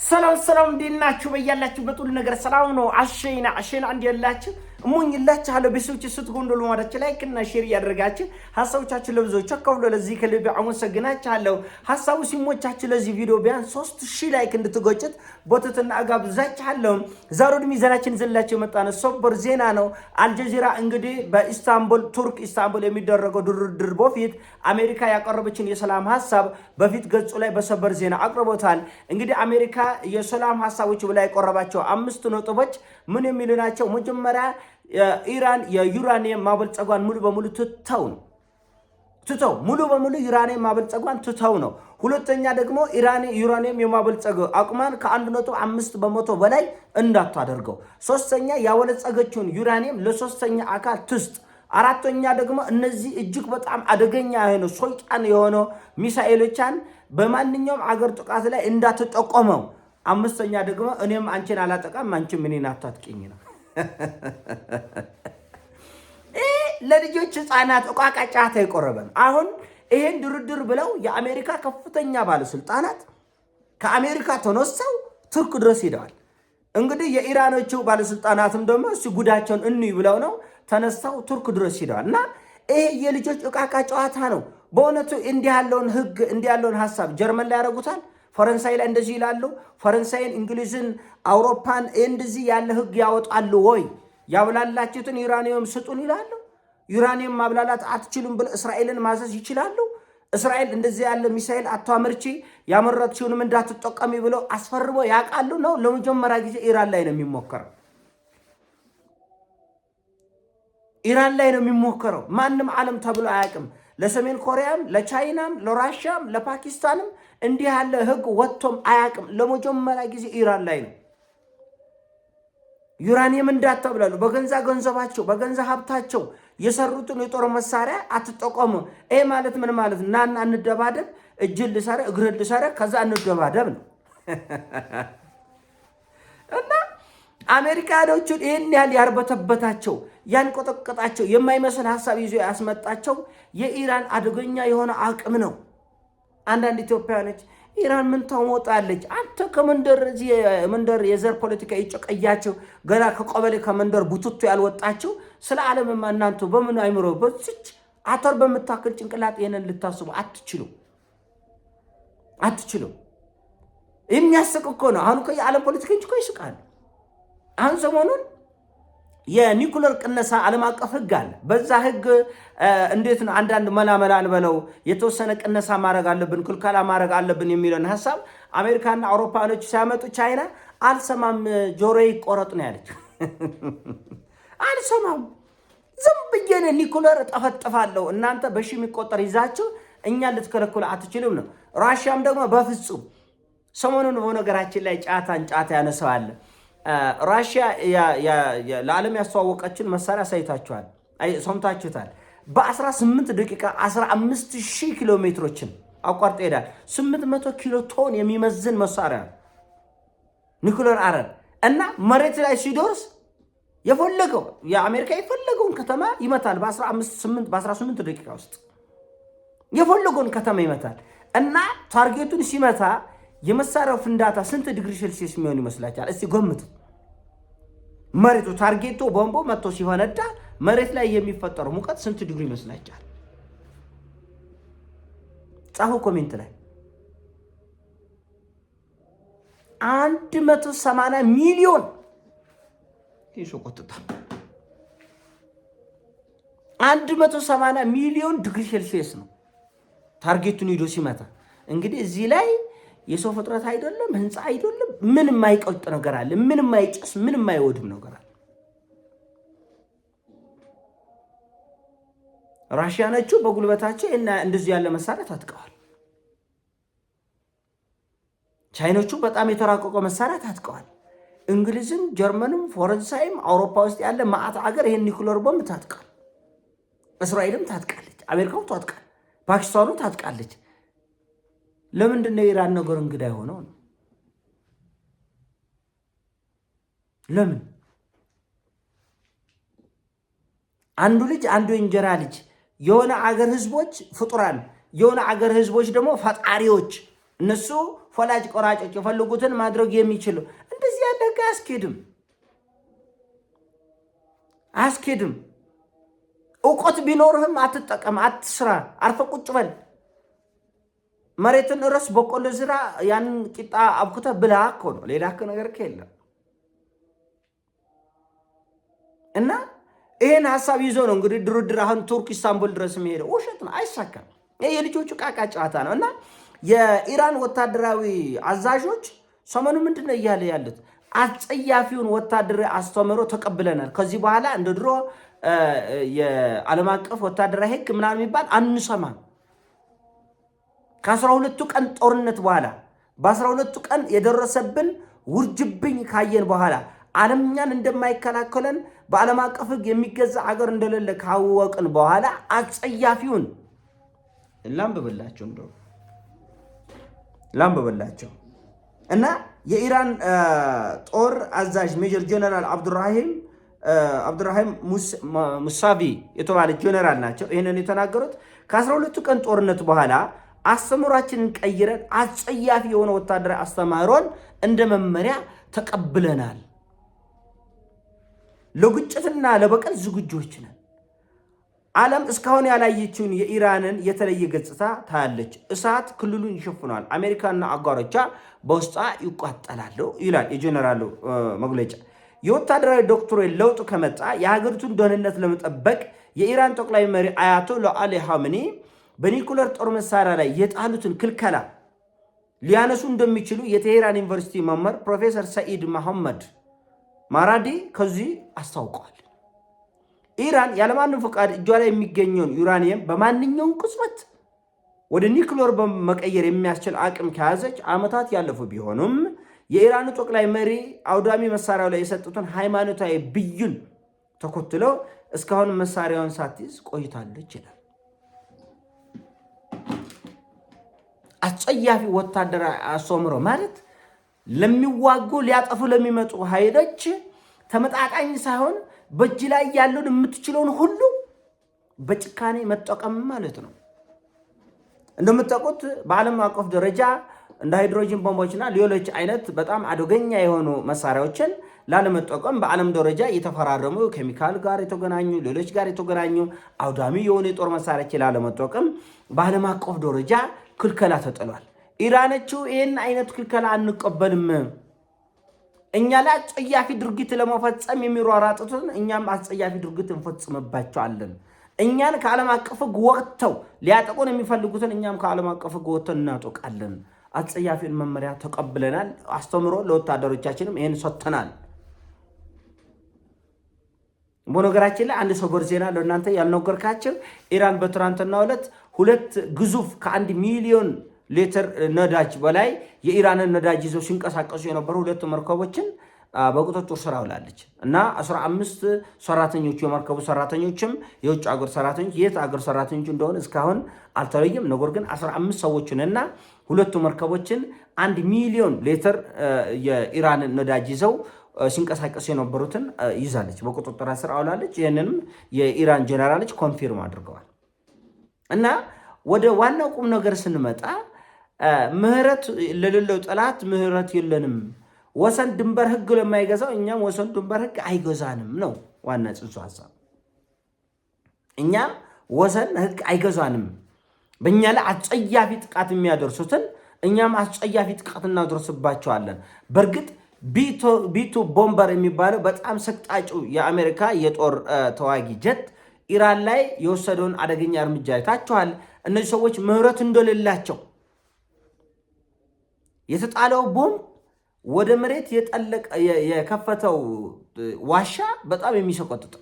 ሰላም እንዴናችሁ? በያላችሁበት ሁሉ ነገር ሰላም ነው። አሸይና እንዲያላችሁ እሞኝላችኋለሁ። ቤተሰቦች ስትሆኑ ለማዳችሁ ላይክ እና ሼር ያደርጋችሁ ሐሳቦቻችሁ ለብዙዎች አካፍሉ። ለዚህ ከልብ አመሰግናችኋለሁ። ሐሳቡ ሲሞቻችሁ ለዚህ ቪዲዮ ቢያንስ 3000 ላይክ እንድትጎጭት በትህትና አጋብዛችኋለሁ። ዛሬ ወደ ሚዛናችን ዘላችሁ የመጣነው ሰበር ዜና ነው። አልጀዚራ እንግዲህ በኢስታንቡል ቱርክ ኢስታንቡል የሚደረገው ድርድር በፊት አሜሪካ ያቀረበችን የሰላም ሐሳብ በፊት ገጹ ላይ በሰበር ዜና አቅርቦታል። እንግዲህ አሜሪካ የሰላም ሐሳቦች ብላ ያቀረባቸው 5 ነጥቦች ምን የሚሉ ናቸው? መጀመሪያ ኢራን የዩራኒየም ማበልጸጓን ሙሉ በሙሉ ትተው ሙሉ በሙሉ ዩራኒየም ማበልጸጓን ትተው ነው። ሁለተኛ ደግሞ ኢራን ዩራኒየም የማበልጸግ አቅሟን ከ1.5 በመቶ በላይ እንዳታደርገው። ሶስተኛ ያበለጸገችውን ዩራኒየም ለሶስተኛ አካል ትስጥ። አራተኛ ደግሞ እነዚህ እጅግ በጣም አደገኛ የሆኑ ሶልጣን የሆኑ ሚሳኤሎቻን በማንኛውም አገር ጥቃት ላይ እንዳትጠቆመው። አምስተኛ ደግሞ እኔም አንቺን አላጠቃም አንቺም እኔን አታጥቂኝ ነው። ለልጆች ህፃናት እቋቃ ጫታ ይቆረበን። አሁን ይሄን ድርድር ብለው የአሜሪካ ከፍተኛ ባለስልጣናት ከአሜሪካ ተነስተው ቱርክ ድረስ ሄደዋል። እንግዲህ የኢራኖቹ ባለስልጣናትም ደግሞ እሱ ጉዳቸውን እንይ ብለው ነው ተነስተው ቱርክ ድረስ ሄደዋል። እና ይሄ የልጆች እቋቃ ጨዋታ ነው በእውነቱ። እንዲህ ያለውን ህግ እንዲህ ያለውን ሐሳብ ጀርመን ላይ ያደርጉታል። ፈረንሳይ ላይ እንደዚህ ይላሉ። ፈረንሳይን፣ እንግሊዝን፣ አውሮፓን እንደዚህ ያለ ህግ ያወጣሉ ወይ? ያብላላችሁትን ዩራኒየም ስጡን ይላሉ። ዩራኒየም ማብላላት አትችሉም ብለው እስራኤልን ማዘዝ ይችላሉ። እስራኤል እንደዚህ ያለ ሚሳኤል አታምርቺ ያመረትሽውንም እንዳትጠቀሚ ብለው አስፈርቦ ያውቃሉ ነው። ለመጀመሪያ ጊዜ ኢራን ላይ ነው የሚሞከረው። ኢራን ላይ ነው የሚሞከረው። ማንም ዓለም ተብሎ አያውቅም። ለሰሜን ኮሪያም፣ ለቻይናም፣ ለራሽያም፣ ለፓኪስታንም እንዲህ ያለ ህግ ወጥቶም አያውቅም። ለመጀመሪያ ጊዜ ኢራን ላይ ነው። ዩራኒየም እንዳታብላሉ በገንዛ ገንዘባቸው በገንዛ ሀብታቸው የሰሩትን የጦር መሳሪያ አትጠቀሙ። ይሄ ማለት ምን ማለት? ናና እንደባደብ፣ እጅን ልሰረ እግርን ልሰረ ከዛ እንደባደብ ነው። እና አሜሪካኖቹን ይህን ያህል ያርበተበታቸው ያንቆጠቀጣቸው የማይመስል ሐሳብ ይዞ ያስመጣቸው የኢራን አደገኛ የሆነ አቅም ነው። አንዳንድ ኢትዮጵያኖች ኢራን ምን ታሞጣለች? አንተ ከመንደር የዘር ፖለቲካ ይጨቀያቸው ገና ከቀበሌ ከመንደር ቡትቱ ያልወጣቸው ስለ ዓለምማ እናንተ በምን አይምሮ በዚች አተር በምታክል ጭንቅላት ይሄንን ልታስቡ አትችሉ። የሚያስቅ እኮ ነው። አሁን እኮ የዓለም ፖለቲከኞች እኮ ይስቃሉ። አሁን ሰሞኑን የኒኩለር ቅነሳ ዓለም አቀፍ ህግ አለ። በዛ ህግ እንዴት ነው አንዳንድ መላመላን በለው የተወሰነ ቅነሳ ማድረግ አለብን ክልከላ ማድረግ አለብን የሚለውን ሐሳብ አሜሪካና አውሮፓኖች ሲያመጡ ቻይና አልሰማም ጆሮዬ ይቆረጥ ነው ያለች። አልሰማም ዝም ብዬ ኒኩለር ጠፈጥፋለሁ እናንተ በሺ የሚቆጠር ይዛችሁ እኛን ልትከለክሉ አትችሉም ነው። ራሽያም ደግሞ በፍጹም ሰሞኑን በነገራችን ላይ ጫታ ያነሳዋል። ራሽያ ለዓለም ያስተዋወቀችን መሳሪያ ሳይታችኋል፣ ሰምታችሁታል። በ18 ደቂቃ 15000 ኪሎ ሜትሮችን አቋርጦ ይሄዳል። 800 ኪሎ ቶን የሚመዝን መሳሪያ ኒኩለር አረር እና መሬት ላይ ሲደርስ የፈለገው የአሜሪካ የፈለገውን ከተማ ይመታል። በ18 ደቂቃ ውስጥ የፈለገውን ከተማ ይመታል። እና ታርጌቱን ሲመታ የመሳሪያው ፍንዳታ ስንት ዲግሪ ሴልሲየስ የሚሆን ይመስላችኋል? እስቲ ገምቱ። መሬቱ ታርጌቱ ቦምቦ መጥቶ ሲፈነዳ መሬት ላይ የሚፈጠረው ሙቀት ስንት ዲግሪ ይመስላችኋል? ጻፉ ኮሜንት ላይ። 180 ሚሊዮን ይሾቆጥታ 180 ሚሊዮን ዲግሪ ሴልሲየስ ነው ታርጌቱን ሄዶ ሲመታ። እንግዲህ እዚህ ላይ የሰው ፍጥረት አይደለም፣ ህንፃ አይደለም፣ ምን የማይቀልጥ ነገር አለ? ምን የማይጨስ ምን የማይወድም ነገር አለ? ራሽያኖቹ በጉልበታቸው እና እንደዚህ ያለ መሳሪያ ታጥቀዋል። ቻይኖቹ በጣም የተራቀቀ መሳሪያ ታጥቀዋል። እንግሊዝም፣ ጀርመንም፣ ፈረንሳይም አውሮፓ ውስጥ ያለ ማዕት አገር ይሄን ኒኩለር ቦምብ ታጥቃል። እስራኤልም ታጥቃለች፣ አሜሪካው ታጥቃል፣ ፓኪስታኑ ታጥቃለች። ለምንድን ነው የኢራን ነገር እንግዳ የሆነው ነው? ለምን አንዱ ልጅ አንዱ እንጀራ ልጅ የሆነ አገር ህዝቦች ፍጡራን የሆነ አገር ህዝቦች ደግሞ ፈጣሪዎች እነሱ ፈላጭ ቆራጮች የፈልጉትን ማድረግ የሚችሉ እንደዚህ ያለ ህግ አያስኬድም። እውቀት ቢኖርህም አትጠቀም፣ አትስራ፣ አርፈ ቁጭ በል። መሬትን እረስ፣ በቆሎ ዝራ፣ ያንን ቂጣ አብኩተህ ብላ እኮ ነው። ሌላ ነገር የለም። እና ይሄን ሐሳብ ይዞ ነው እንግዲህ ድርድር አሁን ቱርክ ኢስታንቡል ድረስ የሚሄደው። ውሸት ነው፣ አይሳካም። ይሄ የልጆቹ ቃቃ ጨዋታ ነው። እና የኢራን ወታደራዊ አዛዦች ሰሞኑ ምንድነው እያለ ያሉት? አጸያፊውን ወታደራዊ አስተምህሮ ተቀብለናል። ከዚህ በኋላ እንደ ድሮ የዓለም አቀፍ ወታደራዊ ህግ ምናምን የሚባል አንሰማም። ከ12ቱ ቀን ጦርነት በኋላ በ12ቱ ቀን የደረሰብን ውርጅብኝ ካየን በኋላ ዓለም እኛን እንደማይከላከለን በዓለም አቀፍ ህግ የሚገዛ አገር እንደሌለ ካወቅን በኋላ አጸያፊውን ላምበበላቸው እና የኢራን ጦር አዛዥ ሜጀር ጀነራል አብዱራሂም ሙሳቪ የተባለ ጀነራል ናቸው ይህንን የተናገሩት። ከ12ቱ ቀን ጦርነት በኋላ አስተምህሯችንን ቀይረን አጸያፊ የሆነ ወታደራዊ አስተምህሮን እንደ መመሪያ ተቀብለናል። ለግጭትና ለበቀል ዝግጆች ነን። ዓለም እስካሁን ያላየችውን የኢራንን የተለየ ገጽታ ታያለች። እሳት ክልሉን ይሸፍኗል። አሜሪካና አጋሮቿ በውስጧ ይቋጠላሉ ይላል የጀነራሉ መግለጫ። የወታደራዊ ዶክትሪን ለውጥ ከመጣ የሀገሪቱን ደህንነት ለመጠበቅ የኢራን ጠቅላይ መሪ አያቶላህ አሊ ኻሜኒ በኒኩለር ጦር መሳሪያ ላይ የጣሉትን ክልከላ ሊያነሱ እንደሚችሉ የቴሄራን ዩኒቨርሲቲ መምህር ፕሮፌሰር ሰኢድ መሐመድ ማራዲ ከዚህ አስታውቀዋል። ኢራን ያለማንም ፈቃድ እጇ ላይ የሚገኘውን ዩራኒየም በማንኛውም ቅጽበት ወደ ኒኩለር በመቀየር የሚያስችል አቅም ከያዘች ዓመታት ያለፉ ቢሆኑም የኢራኑ ጠቅላይ መሪ አውዳሚ መሳሪያው ላይ የሰጡትን ሃይማኖታዊ ብይን ተከትለው እስካሁን መሳሪያውን ሳትይዝ ቆይታለች ይላል። አጸያፊ ወታደራዊ አስተምህሮ ማለት ለሚዋጉ ሊያጠፉ ለሚመጡ ኃይሎች ተመጣጣኝ ሳይሆን በእጅ ላይ ያለውን የምትችለውን ሁሉ በጭካኔ መጠቀም ማለት ነው። እንደምታውቁት በዓለም አቀፍ ደረጃ እንደ ሃይድሮጂን ቦምቦችና ሌሎች አይነት በጣም አደገኛ የሆኑ መሳሪያዎችን ላለመጠቀም በዓለም ደረጃ የተፈራረሙ ኬሚካል ጋር የተገናኙ ሌሎች ጋር የተገናኙ አውዳሚ የሆኑ የጦር መሳሪያዎች ላለመጠቀም በዓለም አቀፍ ደረጃ ክልከላ ተጥሏል። ኢራኖቹ ይህን አይነት ክልከላ አንቀበልም፣ እኛ ላይ አጸያፊ ድርጊት ለመፈጸም የሚሯሯጡትን እኛም አጸያፊ ድርጊት እንፈጽምባቸዋለን። እኛን ከዓለም አቀፍ ሕግ ወጥተው ሊያጠቁን የሚፈልጉትን እኛም ከዓለም አቀፍ ሕግ ወጥተን እናጠቃለን። አጸያፊውን መመሪያ ተቀብለናል። አስተምሮ ለወታደሮቻችንም ይህን ሰጥተናል። በነገራችን ላይ አንድ ሰበር ዜና ለእናንተ ያልነገርካቸው ኢራን በትናንትናው ዕለት 2 ግዙፍ ከ1 ሚሊዮን ሊትር ነዳጅ በላይ የኢራንን ነዳጅ ይዘው ሲንቀሳቀሱ የነበሩ 2 መርከቦችን በቁጥጥር ስር አውላለች እና 15 ሰራተኞች የመርከቡ ሰራተኞችም የውጭ ሀገር ሰራተኞች የት ሀገር ሰራተኞች እንደሆነ እስካሁን አልተለየም። ነገር ግን 15 ሰዎችንና 2 መርከቦችን 1 ሚሊዮን ሊትር የኢራንን ነዳጅ ይዘው ሲንቀሳቀሱ የነበሩትን ይዛለች፣ በቁጥጥር ስር አውላለች። ይህንንም የኢራን ጀነራሎች ኮንፊርም አድርገዋል። እና ወደ ዋናው ቁም ነገር ስንመጣ ምህረት ለሌለው ጠላት ምህረት የለንም። ወሰን ድንበር ህግ ለማይገዛው እኛም ወሰን ድንበር ህግ አይገዛንም ነው ዋና ጽንሰ ሐሳብ። እኛም ወሰን ህግ አይገዛንም። በእኛ ላይ አጸያፊ ጥቃት የሚያደርሱትን እኛም አጸያፊ ጥቃት እናደርስባቸዋለን። በእርግጥ ቢቱ ቦምበር የሚባለው በጣም ሰቅጣጩ የአሜሪካ የጦር ተዋጊ ጀት ኢራን ላይ የወሰደውን አደገኛ እርምጃ አይታችኋል። እነዚህ ሰዎች ምህረት እንደሌላቸው የተጣለው ቦምብ ወደ መሬት የከፈተው ዋሻ በጣም የሚሰቆጥጥ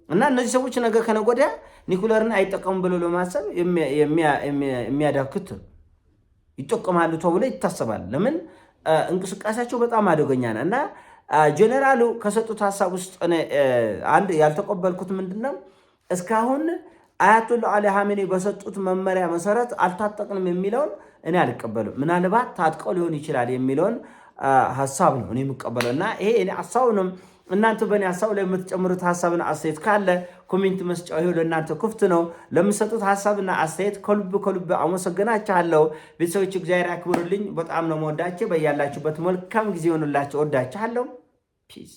እና እነዚህ ሰዎች ነገ ከነገ ወዲያ ኒኩለርን አይጠቀሙም ብሎ ለማሰብ የሚያዳክት ይጠቀማሉ ተብሎ ይታሰባል። ለምን እንቅስቃሴያቸው በጣም አደገኛ ነው። እና ጀነራሉ ከሰጡት ሐሳብ ውስጥ አንድ ያልተቀበልኩት ምንድነው እስካሁን አያቶላህ አሊ ኻሜኒ በሰጡት መመሪያ መሰረት አልታጠቅንም የሚለውን እኔ አልቀበልም። ምናልባት ታጥቀው ሊሆን ይችላል የሚለውን ሐሳብ ነው እኔ የምቀበለው። እና ይሄ እኔ ሐሳቡንም እናንተ በእኔ ሀሳብ ላይ የምትጨምሩት ሀሳብና አስተያየት ካለ ኮሜንት መስጫው ይኸው ለእናንተ ክፍት ነው። ለምሰጡት ሀሳብና አስተያየት ከልብ አመሰግናችኋለሁ። ቤተሰቦች እግዚአብሔር ያክብሩልኝ። በጣም ነው የምወዳችሁ። በያላችሁበት መልካም ጊዜ ይሆንላችሁ። ወዳችኋለሁ። ፒስ